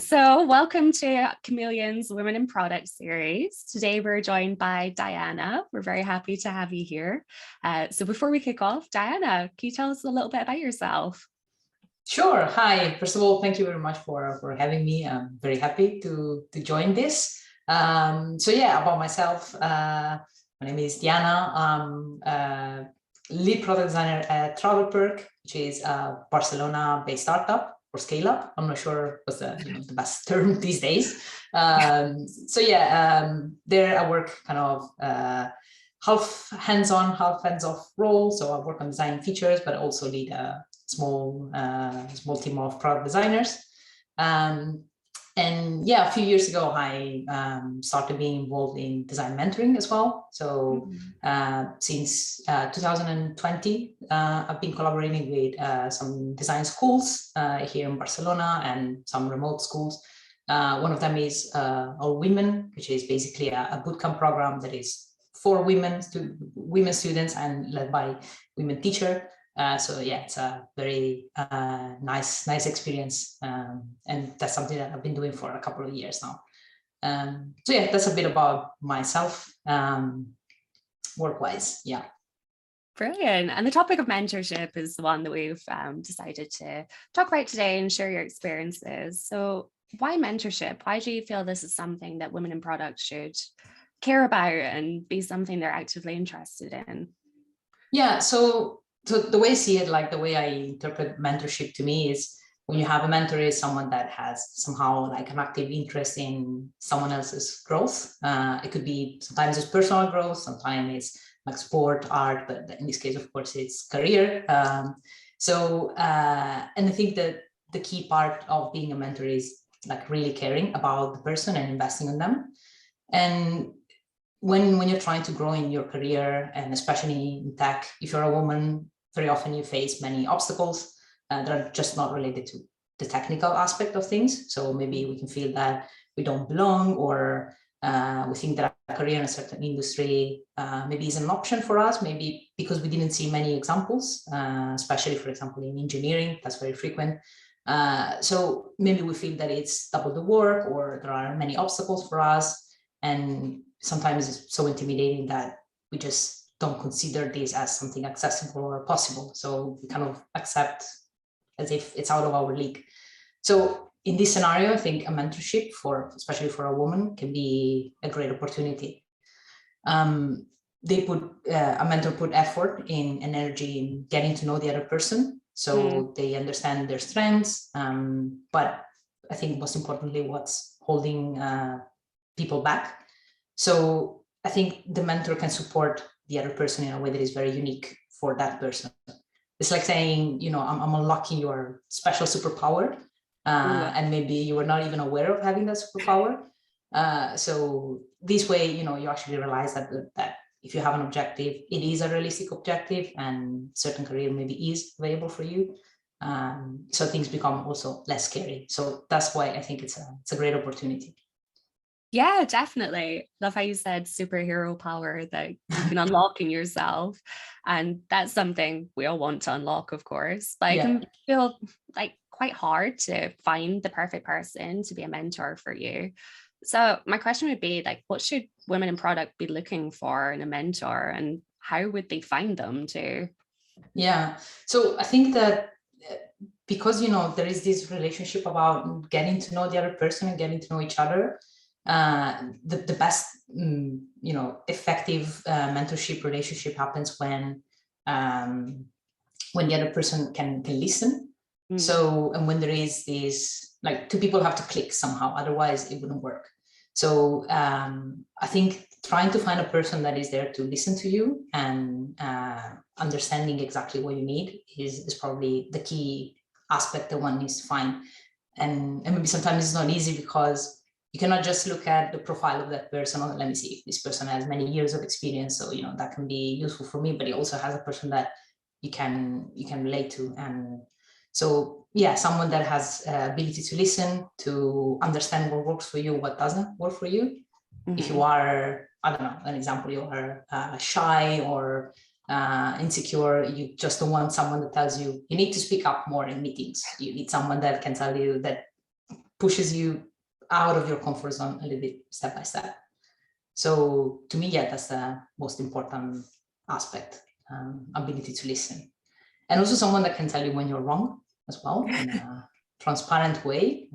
So welcome to Chameleon's Women in Product series. Today we're joined by Diana. We're very happy to have you here. So before we kick off, Diana, can you tell us a little bit about yourself? Sure. Hi. First of all, thank you very much for having me. I'm very happy to join this. About myself, my name is Diana. I'm lead product designer at TravelPerk, which is a Barcelona-based startup or scale-up. I'm not sure what's the best term these days. There I work kind of half hands-on, half hands-off role. So I work on design features, but also lead a small team of product designers. A few years ago, I started being involved in design mentoring as well. So since 2020, I've been collaborating with some design schools here in Barcelona and some remote schools. One of them is allWomen, which is basically a bootcamp program that is for women students and led by women teacher. It's a very nice experience, and that's something that I've been doing for a couple of years now. That's a bit about myself, work-wise. Yeah. Brilliant. And the topic of mentorship is the one that we've decided to talk about today and share your experiences. So why mentorship? Why do you feel this is something that women in product should care about and be something they're actively interested in? Yeah, so the way I see it, like the way I interpret mentorship to me is when you have a mentor is someone that has somehow like an active interest in someone else's growth. It could be sometimes it's personal growth, sometimes it's like sport, art, but in this case, of course, it's career. And I think that the key part of being a mentor is like really caring about the person and investing in them. And when you're trying to grow in your career, and especially in tech, if you're a woman, very often you face many obstacles that are just not related to the technical aspect of things. So maybe we can feel that we don't belong, or we think that a career in a certain industry maybe is an option for us, maybe because we didn't see many examples, especially, for example, in engineering, that's very frequent. So maybe we feel that it's double the work, or there are many obstacles for us. And sometimes it's so intimidating that we just don't consider this as something accessible or possible. So we kind of accept as if it's out of our league. So in this scenario, I think a mentorship especially for a woman, can be a great opportunity. A mentor put effort in energy in getting to know the other person. So they understand their strengths. But I think most importantly, what's holding people back. So I think the mentor can support the other person in a way that is very unique for that person. It's like saying, I'm unlocking your special superpower, and maybe you were not even aware of having that superpower. So this way, you actually realize that if you have an objective, it is a realistic objective, and certain career maybe is available for you. So things become also less scary. So that's why I think it's a great opportunity. Yeah, definitely. Love how you said superhero power that you can unlock in yourself. And that's something we all want to unlock, of course. But it can feel like quite hard to find the perfect person to be a mentor for you. So my question would be like, what should women in product be looking for in a mentor, and how would they find them too? Yeah, so I think that because, there is this relationship about getting to know the other person and getting to know each other, the best, effective mentorship relationship happens when the other person can listen. So, and when there is this, like, two people have to click somehow, otherwise it wouldn't work. So I think trying to find a person that is there to listen to you and understanding exactly what you need is probably the key aspect that one needs to find. And maybe sometimes it's not easy because you cannot just look at the profile of that person. Let me see if this person has many years of experience. So, that can be useful for me, but it also has a person that you can relate to. And so, someone that has ability to listen, to understand what works for you, what doesn't work for you. If you are, I don't know, an example, you are shy or insecure, you just don't want someone that tells you need to speak up more in meetings. You need someone that can tell you that pushes you out of your comfort zone a little bit step by step. So to me, yeah, that's the most important aspect, ability to listen. And also someone that can tell you when you're wrong as well in a transparent way.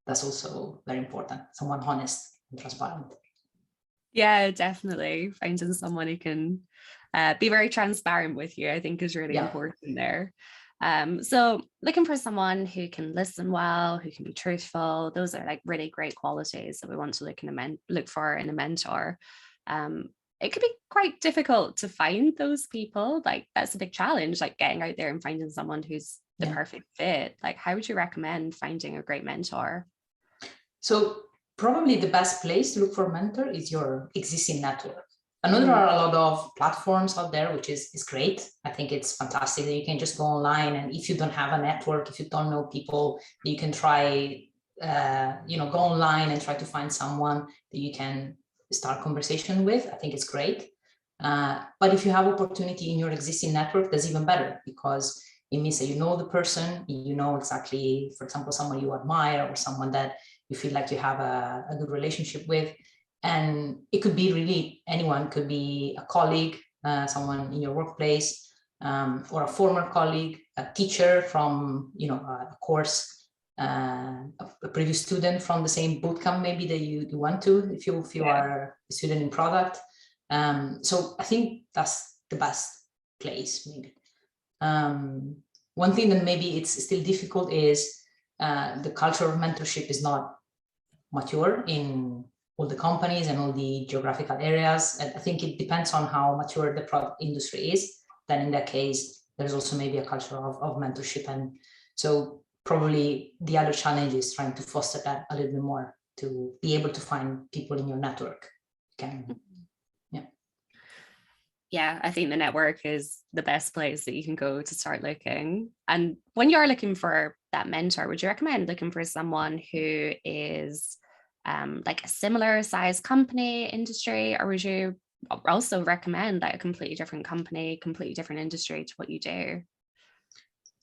That's also very important. Someone honest and transparent. Yeah, definitely. Finding someone who can be very transparent with you, I think, is really important there. So looking for someone who can listen well, who can be truthful, those are like really great qualities that we want to look for in a mentor. It could be quite difficult to find those people. Like that's a big challenge, like getting out there and finding someone who's the perfect fit. Like how would you recommend finding a great mentor? So probably the best place to look for a mentor is your existing network. I know there are a lot of platforms out there, which is great. I think it's fantastic that you can just go online, and if you don't have a network, if you don't know people, you can try, go online and try to find someone that you can start conversation with. I think it's great. But if you have opportunity in your existing network, that's even better, because it means that you know the person, you know exactly, for example, someone you admire or someone that you feel like you have a good relationship with. And it could be really anyone, could be a colleague, someone in your workplace, or a former colleague, a teacher from, a course, a previous student from the same bootcamp maybe that you went to, if you are a student in product. So I think that's the best place maybe. One thing that maybe it's still difficult is the culture of mentorship is not mature in all the companies and all the geographical areas. And I think it depends on how mature the product industry is. Then in that case, there's also maybe a culture of mentorship. And so probably the other challenge is trying to foster that a little bit more, to be able to find people in your network. Yeah, I think the network is the best place that you can go to start looking. And when you're looking for that mentor, would you recommend looking for someone who is like a similar size company, industry, or would you also recommend like a completely different company, completely different industry to what you do?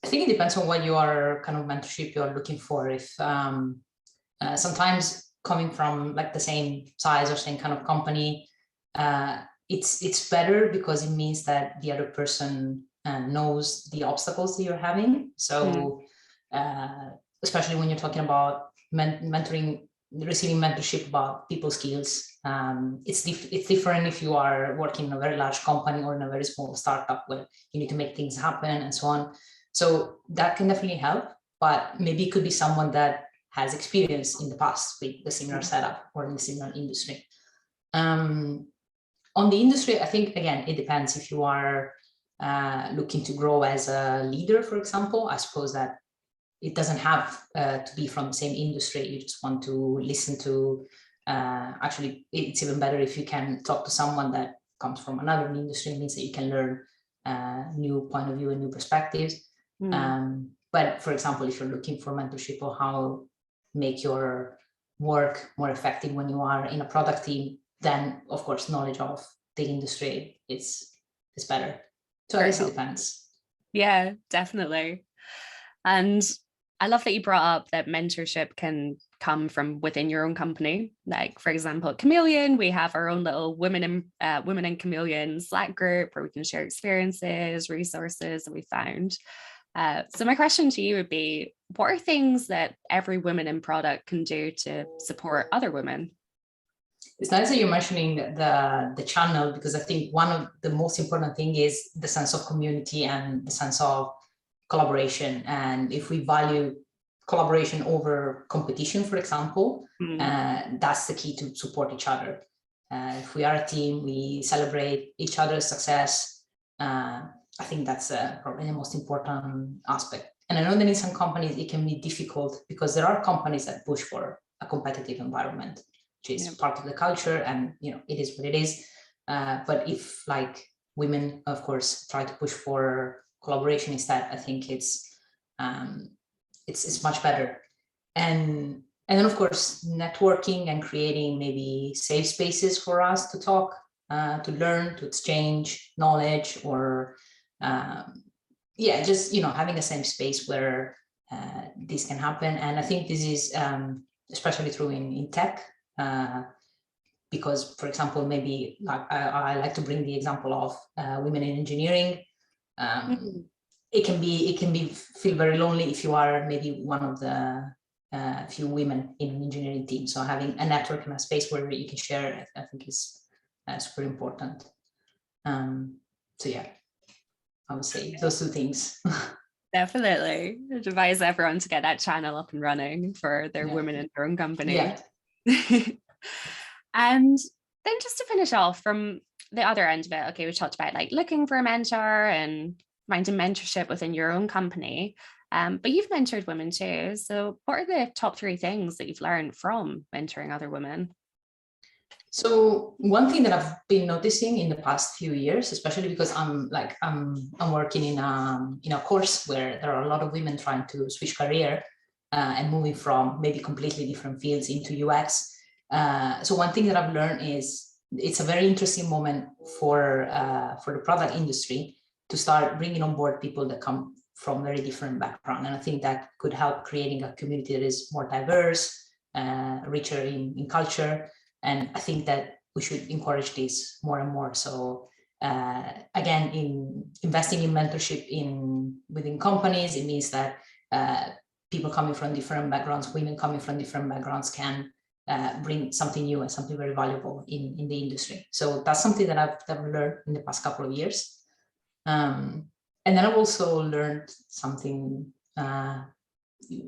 I think it depends on what your kind of mentorship you're looking for. If sometimes coming from like the same size or same kind of company, it's better because it means that the other person knows the obstacles that you're having. So especially when you're talking about mentoring, receiving mentorship about people skills, it's different if you are working in a very large company or in a very small startup where you need to make things happen and so on. So that can definitely help, but maybe it could be someone that has experience in the past with the similar setup or in the similar industry. On the industry, I think, again, it depends. If you are looking to grow as a leader, for example, I suppose that it doesn't have to be from the same industry. You just want to listen to, actually, it's even better if you can talk to someone that comes from another industry. It means that you can learn new point of view and new perspectives. But for example, if you're looking for mentorship or how make your work more effective when you are in a product team, then of course knowledge of the industry is better. So I guess it depends. Yeah, definitely. And I love that you brought up that mentorship can come from within your own company. Like, for example, at Chameleon, we have our own little Women in Chameleon Slack group where we can share experiences, resources that we found. So my question to you would be, what are things that every woman in product can do to support other women? It's nice that you're mentioning the channel, because I think one of the most important thing is the sense of community and the sense of collaboration. And if we value collaboration over competition, for example, that's the key to support each other. If we are a team, we celebrate each other's success. I think that's probably the most important aspect. And I know that in some companies it can be difficult because there are companies that push for a competitive environment, which is part of the culture, and it is what it is. But if like women, of course, try to push for collaboration instead, I think it's much better. And then of course networking and creating maybe safe spaces for us to talk, to learn, to exchange knowledge, or just having a safe space where this can happen. And I think this is especially true in tech, because, for example, maybe like I like to bring the example of women in engineering. It can be feel very lonely if you are maybe one of the few women in an engineering team. So having a network and a space where you can share, I think is super important. So yeah, I would say those two things. Definitely advise everyone to get that channel up and running for their women in their own company. Yeah. And then just to finish off from the other end of it, okay, we talked about like looking for a mentor and finding mentorship within your own company, but you've mentored women too. So what are the top 3 things that you've learned from mentoring other women? So one thing that I've been noticing in the past few years, especially because I'm working in a course where there are a lot of women trying to switch career and moving from maybe completely different fields into UX. So one thing that I've learned is it's a very interesting moment for the product industry to start bringing on board people that come from very different backgrounds. And I think that could help creating a community that is more diverse, richer in culture. And I think that we should encourage this more and more. So again, in investing in mentorship within companies, it means that people coming from different backgrounds, women coming from different backgrounds can bring something new and something very valuable in the industry. So that's something that I've learned in the past couple of years. And then I've also learned something I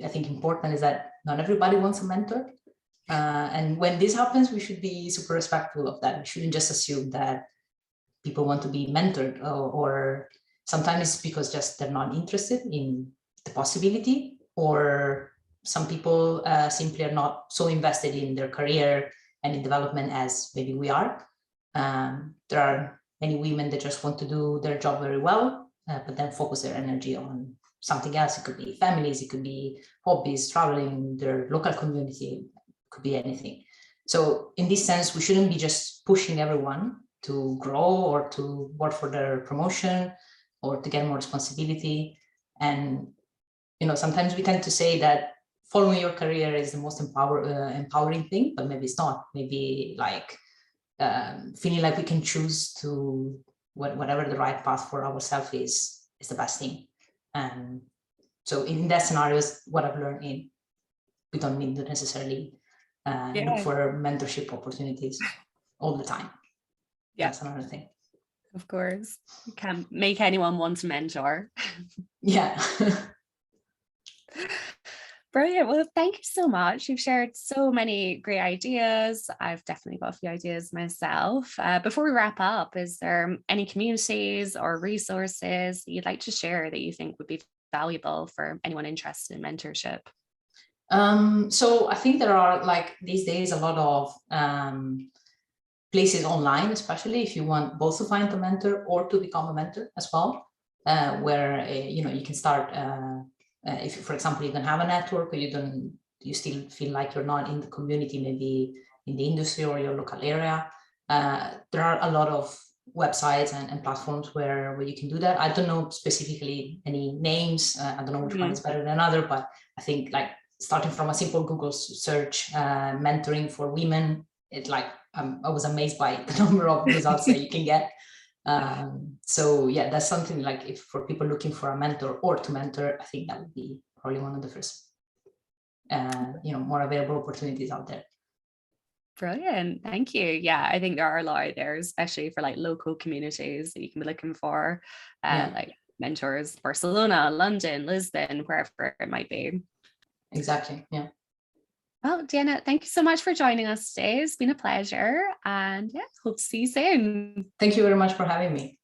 think important is that not everybody wants a mentor. And when this happens, we should be super respectful of that. We shouldn't just assume that people want to be mentored, or sometimes it's because just they're not interested in the possibility, or some people simply are not so invested in their career and in development as maybe we are. There are many women that just want to do their job very well, but then focus their energy on something else. It could be families, it could be hobbies, traveling, their local community, could be anything. So in this sense, we shouldn't be just pushing everyone to grow or to work for their promotion or to get more responsibility. And sometimes we tend to say that following your career is the most empowering thing, but maybe it's not. Maybe like feeling like we can choose to whatever the right path for ourselves is the best thing. And so in that scenario, what I've learned we don't need to necessarily look for mentorship opportunities all the time. Yeah, that's another thing. Of course, you can't make anyone want to mentor. Yeah. Brilliant. Well, thank you so much. You've shared so many great ideas. I've definitely got a few ideas myself. Before we wrap up, is there any communities or resources that you'd like to share that you think would be valuable for anyone interested in mentorship? So I think there are, like, these days a lot of places online, especially if you want both to find a mentor or to become a mentor as well, where you can start. If, for example, you don't have a network, or you still feel like you're not in the community, maybe in the industry or your local area, there are a lot of websites and platforms where you can do that. I don't know specifically any names. I don't know which one is better than another, but I think, like, starting from a simple Google search, mentoring for women, I was amazed by the number of results that you can get. So yeah, that's something, like, if for people looking for a mentor or to mentor, I think that would be probably one of the first, more available opportunities out there. Brilliant. Thank you. Yeah, I think there are a lot out there, especially for like local communities that you can be looking for, like mentors, Barcelona, London, Lisbon, wherever it might be. Exactly. Yeah. Well, Diana, thank you so much for joining us today. It's been a pleasure, and hope to see you soon. Thank you very much for having me.